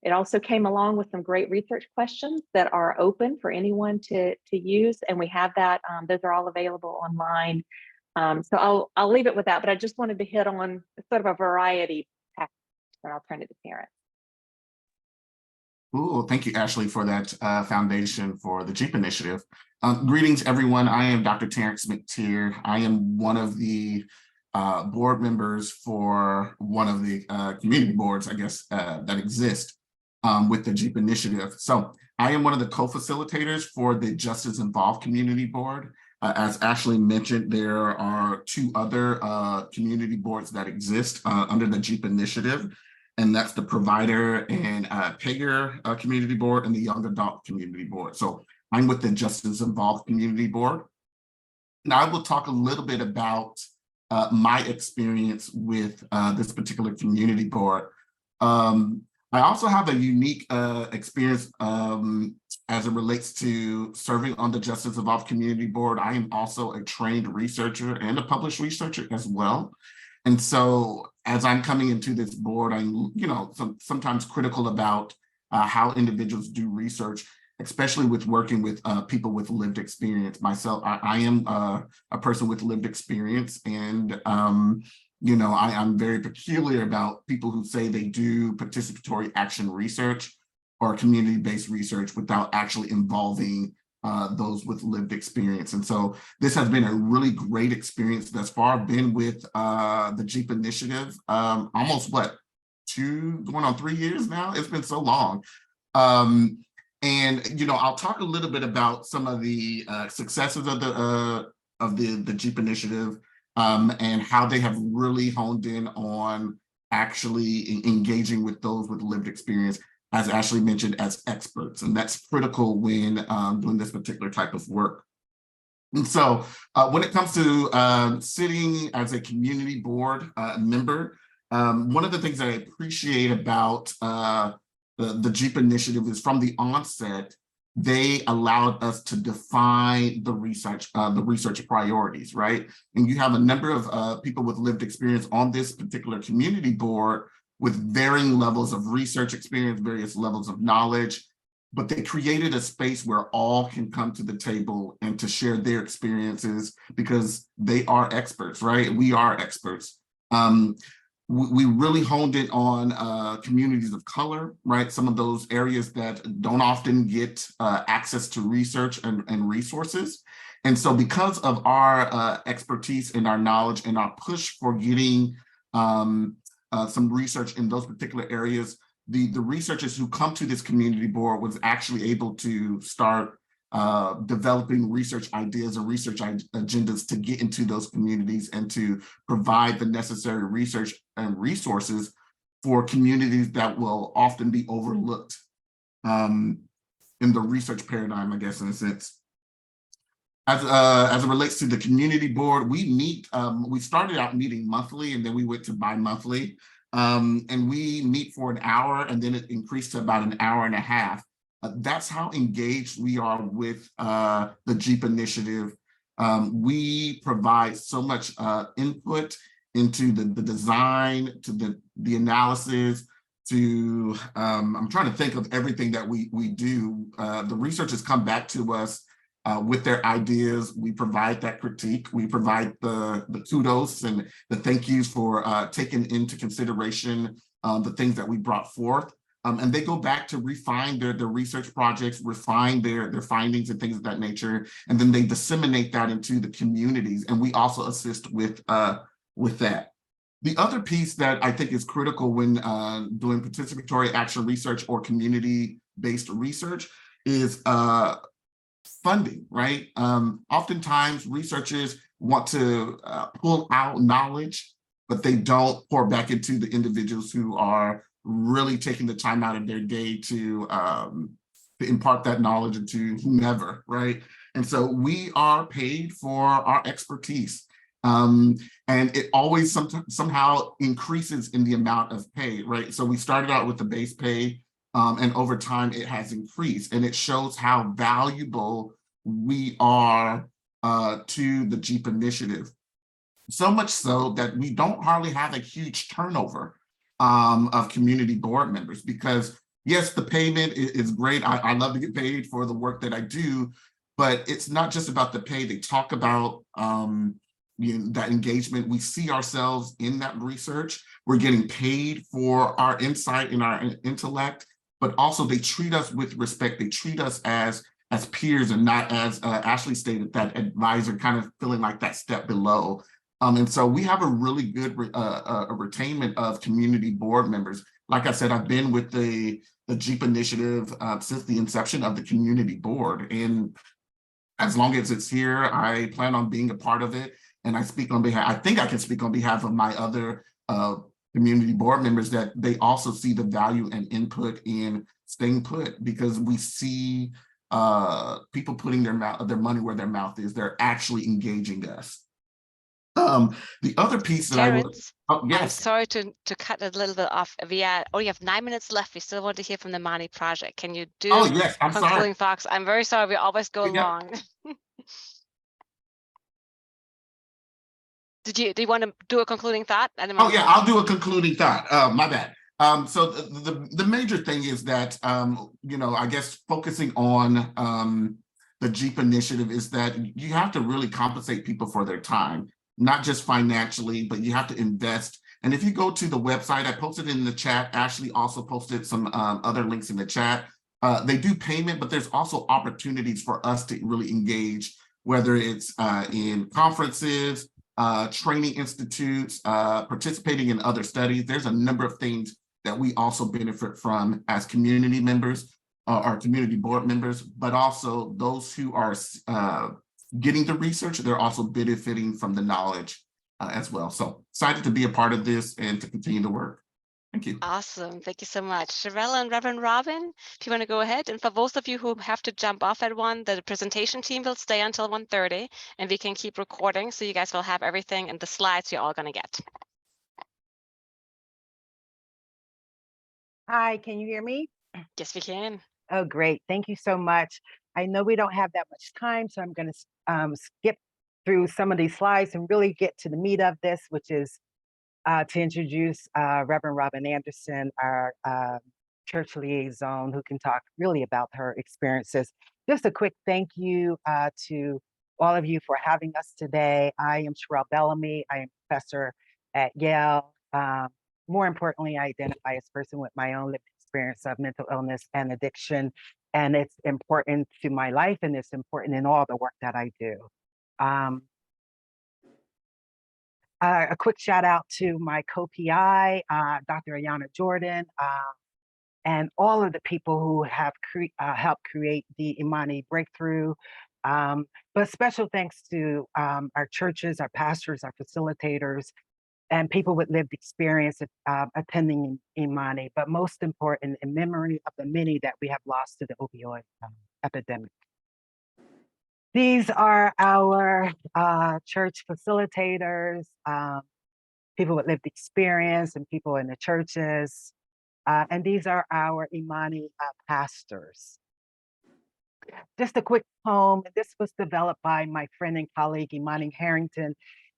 it also came along with some great research questions that are open for anyone to use. And we have that, those are all available online. So I'll leave it with that, but I just wanted to hit on sort of a variety package, and I'll turn it to Terrence. Cool. Thank you, Ashli, for that foundation for the JEEP initiative. Greetings, everyone. I am Dr. Terrence McTeer. I am one of the board members for one of the community boards, I guess, that exist with the JEEP initiative. So I am one of the co-facilitators for the Justice Involved Community Board. As Ashli mentioned, there are two other community boards that exist under the JEEP initiative, and that's the Provider and Payer Community Board and the Young Adult Community Board. So I'm with the Justice Involved Community Board. Now I will talk a little bit about my experience with this particular community board. I also have a unique experience as it relates to serving on the Justice Involved Community Board. I am also a trained researcher and a published researcher as well. And so as I'm coming into this board, I'm sometimes critical about how individuals do research, especially with working with people with lived experience. Myself, I am a person with lived experience, and I'm very peculiar about people who say they do participatory action research or community-based research without actually involving those with lived experience. And so this has been a really great experience thus far. I've been with the JEEP initiative almost going on 3 years now. It's been so long. And I'll talk a little bit about some of the successes of the JEEP initiative and how they have really honed in on actually engaging with those with lived experience, as Ashli mentioned, as experts. And that's critical when doing this particular type of work. And so when it comes to sitting as a community board member, One of the things that I appreciate about the Jeep initiative is from the onset, they allowed us to define the research priorities, right? And you have a number of people with lived experience on this particular community board with varying levels of research experience, various levels of knowledge, but they created a space where all can come to the table and to share their experiences because they are experts, right? We are experts. We really honed it on communities of color, right? Some of those areas that don't often get access to research and resources. And so because of our expertise and our knowledge and our push for getting some research in those particular areas, the researchers who come to this community board was actually able to start developing research ideas and research agendas to get into those communities and to provide the necessary research and resources for communities that will often be overlooked in the research paradigm, I guess, in a sense. As it relates to the community board, we meet, we started out meeting monthly and then we went to bi-monthly. And we meet for an hour and then it increased to about an hour and a half. That's how engaged we are with the Jeep initiative. We provide so much input into the design, to the analysis, to, I'm trying to think of everything that we do. The researchers come back to us with their ideas. We provide that critique. We provide the kudos and the thank yous for taking into consideration the things that we brought forth. And they go back to refine their research projects, refine their findings and things of that nature. And then they disseminate that into the communities. And we also assist with that. The other piece that I think is critical when doing participatory action research or community-based research is funding, right? Oftentimes researchers want to pull out knowledge, but they don't pour back into the individuals who are really taking the time out of their day to impart that knowledge into whomever, right? And so we are paid for our expertise. And it always somehow increases in the amount of pay, right? So we started out with the base pay, and over time it has increased, and it shows how valuable we are to the Jeep initiative. So much so that we don't hardly have a huge turnover of community board members, because yes, the payment is great. I love to get paid for the work that I do, but it's not just about the pay. They talk about that engagement. We see ourselves in that research. We're getting paid for our insight and our intellect, but also they treat us with respect. They treat us as peers and not, as Ashli stated, that advisor kind of feeling like that step below. And so we have a really good retainment of community board members. Like I said, I've been with the Jeep initiative since the inception of the community board. And as long as it's here, I plan on being a part of it. And I speak on behalf, I think I can speak on behalf of my other community board members, that they also see the value and input in staying put, because we see people putting their money where their mouth is. They're actually engaging us. The other piece that Terrence, yes. I'm sorry to cut a little bit off. We only have 9 minutes left. We still want to hear from the IMANI project. Can you do yes, I'm concluding sorry. thoughts? I'm very sorry. We always go Yeah. long. Do you want to do a concluding thought? Oh yeah, I'll do a concluding thought. My bad. So the major thing is that I guess focusing on the Jeep initiative is that you have to really compensate people for their time, not just financially, but you have to invest. And if you go to the website, I posted in the chat, Ashli also posted some other links in the chat. They do payment, but there's also opportunities for us to really engage, whether it's in conferences, training institutes, participating in other studies. There's a number of things that we also benefit from as community members, our community board members, but also those who are getting the research, they're also benefiting from the knowledge as well. So excited to be a part of this and to continue to work. Thank you. Awesome. Thank you so much. Chyrell and Reverend Robyn, if you want to go ahead. And for those of you who have to jump off at 1, the presentation team will stay until 1:30, and we can keep recording, so you guys will have everything and the slides you're all going to get. Hi, can you hear me? Yes, we can. Oh, great. Thank you so much. I know we don't have that much time, so I'm going to skip through some of these slides and really get to the meat of this, which is to introduce Reverend Robyn Anderson, our church liaison, who can talk really about her experiences. Just a quick thank you to all of you for having us today. I am Chyrell Bellamy. I am a professor at Yale. More importantly, I identify as a person with my own lived experience of mental illness and addiction. And it's important to my life, and it's important in all the work that I do. A quick shout out to my co-PI, Dr. Ayana Jordan, and all of the people who have helped create the IMANI Breakthrough. But special thanks to our churches, our pastors, our facilitators, and people with lived experience attending IMANI, but most important, in memory of the many that we have lost to the opioid epidemic. These are our church facilitators, people with lived experience and people in the churches. And these are our IMANI pastors. Just a quick poem. This was developed by my friend and colleague, Imani Harrington.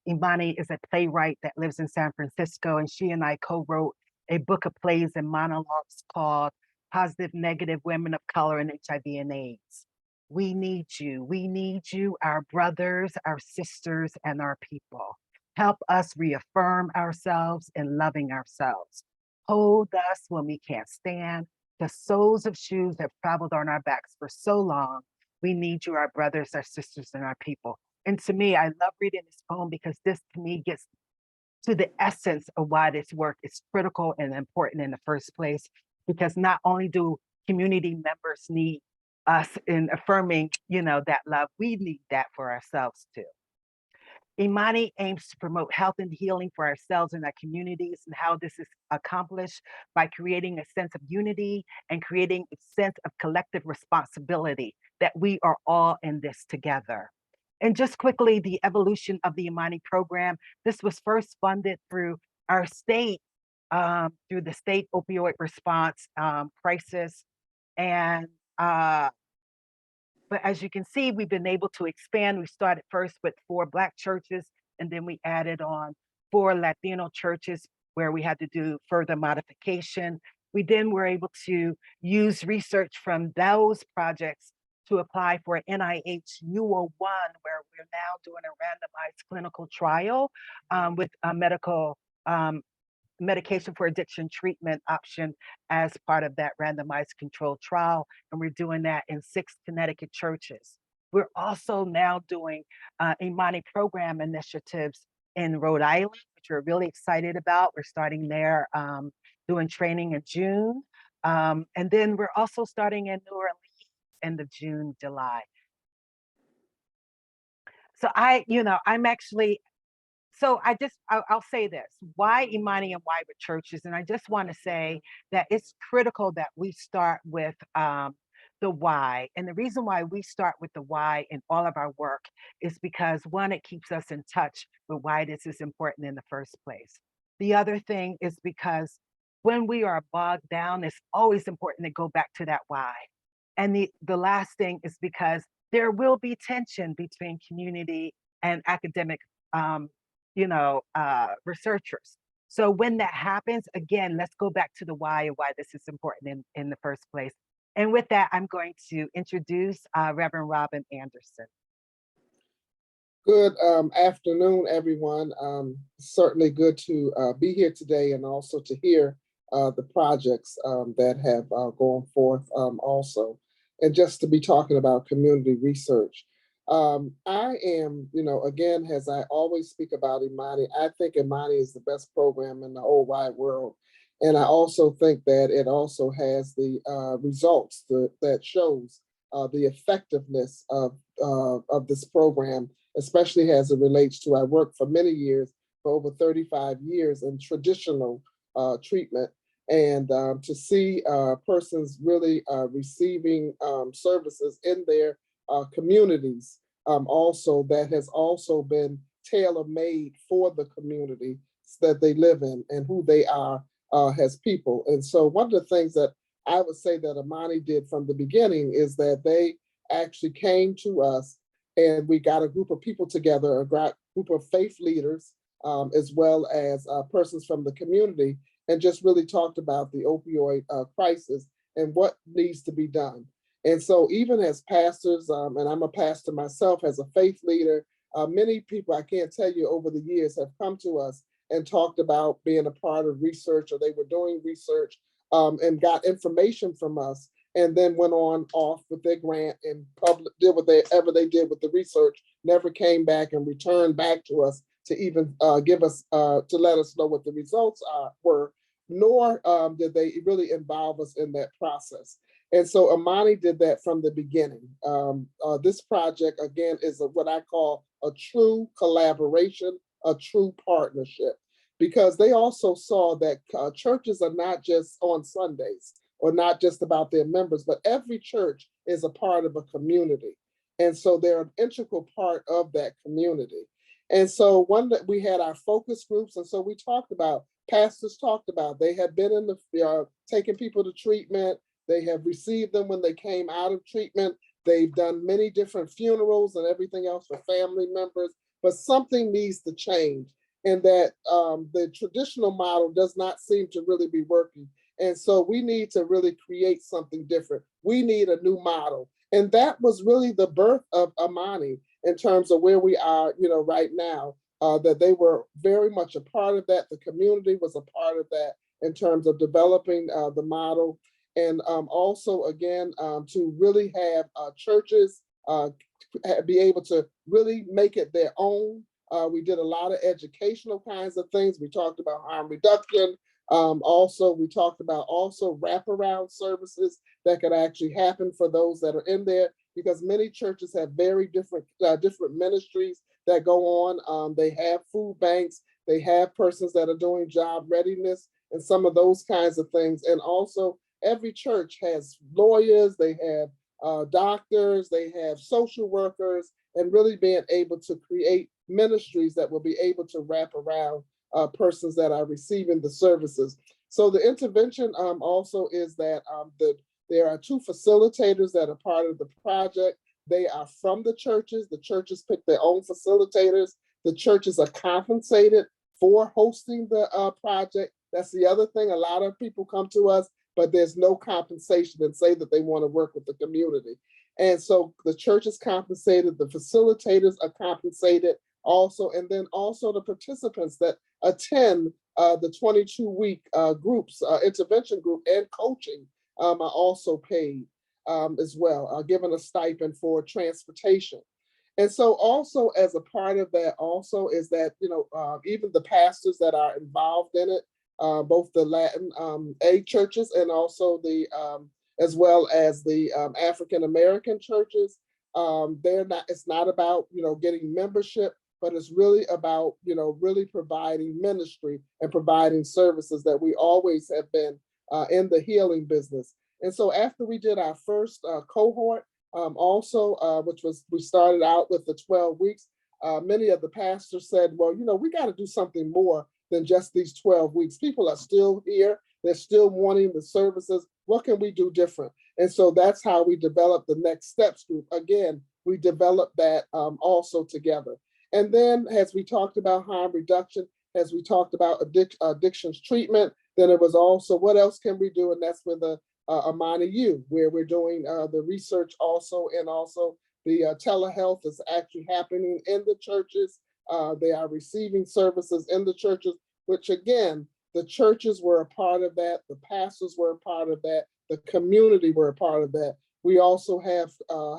Imani is a playwright that lives in San Francisco, and she and I co-wrote a book of plays and monologues called Positive Negative Women of Color in HIV and AIDS. We need you. We need you, our brothers, our sisters, and our people. Help us reaffirm ourselves in loving ourselves. Hold us when we can't stand. The soles of shoes have traveled on our backs for so long. We need you, our brothers, our sisters, and our people. And to me, I love reading this poem because this to me gets to the essence of why this work is critical and important in the first place. Because not only do community members need us in affirming, that love, we need that for ourselves too. IMANI aims to promote health and healing for ourselves and our communities, and how this is accomplished by creating a sense of unity and creating a sense of collective responsibility that we are all in this together. And just quickly, the evolution of the IMANI program. This was first funded through our state, through the state opioid response crisis. And but as you can see, we've been able to expand. We started first with 4 Black churches, and then we added on 4 Latino churches where we had to do further modification. We then were able to use research from those projects to apply for an NIH UO1, where we're now doing a randomized clinical trial with a medication for addiction treatment option as part of that randomized controlled trial. And we're doing that in 6 Connecticut churches. We're also now doing IMANI program initiatives in Rhode Island, which we're really excited about. We're starting there, doing training in June. And then we're also starting in New Orleans end of June, July. So I'll say this, why IMANI and why with churches? And I just want to say that it's critical that we start with the why. And the reason why we start with the why in all of our work is because, one, it keeps us in touch with why this is important in the first place. The other thing is because when we are bogged down, it's always important to go back to that why. And the last thing is because there will be tension between community and academic researchers. So when that happens, again, let's go back to the why and why this is important in the first place. And with that, I'm going to introduce Reverend Robyn Anderson. Good afternoon, everyone. Certainly good to be here today, and also to hear the projects that have gone forth also, and just to be talking about community research. I am, again, as I always speak about IMANI, I think IMANI is the best program in the whole wide world. And I also think that it also has the results that shows the effectiveness of this program, especially as it relates to, I worked for many years, for over 35 years in traditional treatment. And to see persons really receiving services in their communities, also that has also been tailor-made for the community that they live in and who they are as people. And so one of the things that I would say that IMANI did from the beginning is that they actually came to us and we got a group of people together, a group of faith leaders, as well as persons from the community, and just really talked about the opioid crisis and what needs to be done. And so even as pastors, and I'm a pastor myself, as a faith leader, many people, I can't tell you, over the years have come to us and talked about being a part of research, or they were doing research and got information from us, and then went on off with their grant and did whatever they did with the research, never came back and returned back to us to even give us, to let us know what the results were, nor did they really involve us in that process. And so IMANI did that from the beginning. This project, again, is what I call a true collaboration, a true partnership, because they also saw that churches are not just on Sundays or not just about their members, but every church is a part of a community. And so they're an integral part of that community. And so we had our focus groups, and so we talked about, pastors talked about, they had been in the, taking people to treatment, they have received them when they came out of treatment, they've done many different funerals and everything else for family members, but something needs to change, and that the traditional model does not seem to really be working. And so we need to really create something different. We need a new model. And that was really the birth of IMANI in terms of where we are, right now, that they were very much a part of that. The community was a part of that in terms of developing the model. And also, again, to really have churches be able to really make it their own. We did a lot of educational kinds of things. We talked about harm reduction. Also, we talked about also wraparound services that could actually happen for those that are in there, because many churches have very different ministries that go on. They have food banks, they have persons that are doing job readiness and some of those kinds of things. And also, every church has lawyers, they have doctors, they have social workers, and really being able to create ministries that will be able to wrap around persons that are receiving the services. So the intervention also is that there are 2 facilitators that are part of the project. They are from the churches. The churches pick their own facilitators. The churches are compensated for hosting the project. That's the other thing. A lot of people come to us, but there's no compensation and say that they want to work with the community. And so the church is compensated, the facilitators are compensated also, and then also the participants that attend the 22-week groups, intervention group and coaching are also paid as well, given a stipend for transportation. And so also as a part of that also is that, even the pastors that are involved in it, both the Latin aid churches and also the, as well as the African-American churches, it's not about, getting membership, but it's really about, really providing ministry and providing services that we always have been in the healing business. And so after we did our first cohort, which was, we started out with the 12 weeks, many of the pastors said, well, we got to do something more than just these 12 weeks. People are still here. They're still wanting the services. What can we do different? And so that's how we developed the Next Steps group. Again, we developed that also together. And then as we talked about harm reduction, as we talked about addictions treatment, then it was also, what else can we do? And that's with the IMANI U, where we're doing the research also, and also the telehealth is actually happening in the churches. They are receiving services in the churches, which again, the churches were a part of that, the pastors were a part of that, the community were a part of that. We also have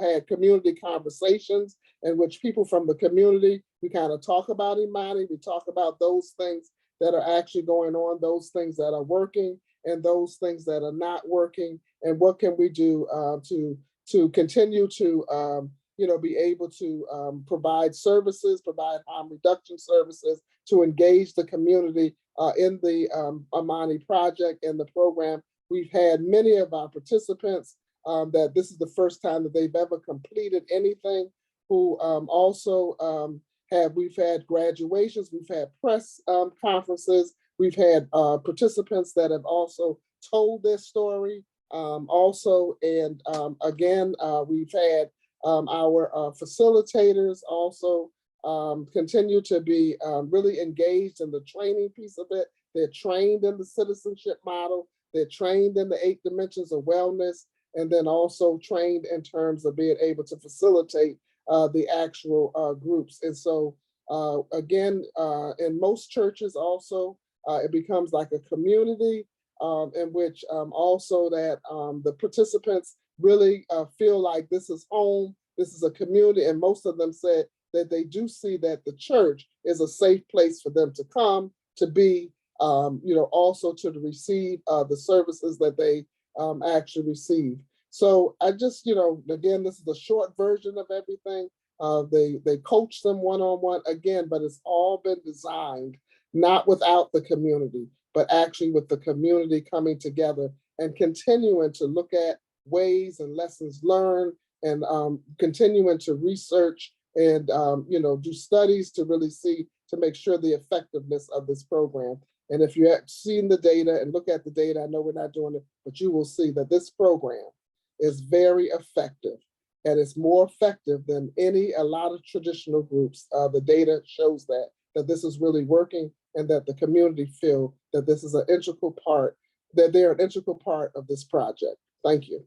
had community conversations in which people from the community, we kind of talk about IMANI, we talk about those things that are actually going on, those things that are working and those things that are not working, and what can we do to continue to be able to provide services, provide harm reduction services, to engage the community in the IMANI project and the program. We've had many of our participants that this is the first time that they've ever completed anything, who also we've had graduations, we've had press conferences, We've had participants that have also told their story also. And again, we've had our facilitators also continue to be really engaged in the training piece of it. They're trained in the citizenship model. They're trained in the 8 dimensions of wellness, and then also trained in terms of being able to facilitate the actual groups. And so again, in most churches also, it becomes like a community in which also that the participants really feel like this is home, this is a community, and most of them said that they do see that the church is a safe place for them to come, to be, also to receive the services that they actually receive. So I just, again, this is a short version of everything. They coach them one-on-one again, but it's all been designed not without the community, but actually with the community coming together and continuing to look at ways and lessons learned, and continuing to research and do studies to really see, to make sure the effectiveness of this program. And if you have seen the data and look at the data, I know we're not doing it, but you will see that this program is very effective, and it's more effective than a lot of traditional groups. The data shows that this is really working, and that the community feel that this is an integral part, that they're an integral part of this project. Thank you.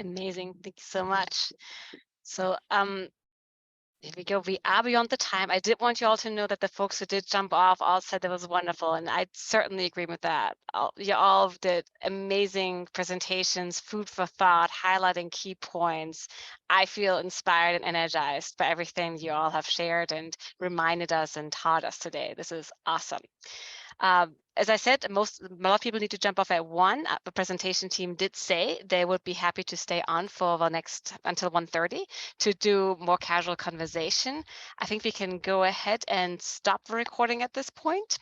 Amazing. Thank you so much. So here we go. We are beyond the time. I did want you all to know that the folks who did jump off all said that was wonderful, and I certainly agree with that. You all did amazing presentations, food for thought, highlighting key points. I feel inspired and energized by everything you all have shared and reminded us and taught us today. This is awesome. As I said, a lot of people need to jump off at 1. The presentation team did say they would be happy to stay on for the next until 1:30 to do more casual conversation. I think we can go ahead and stop the recording at this point.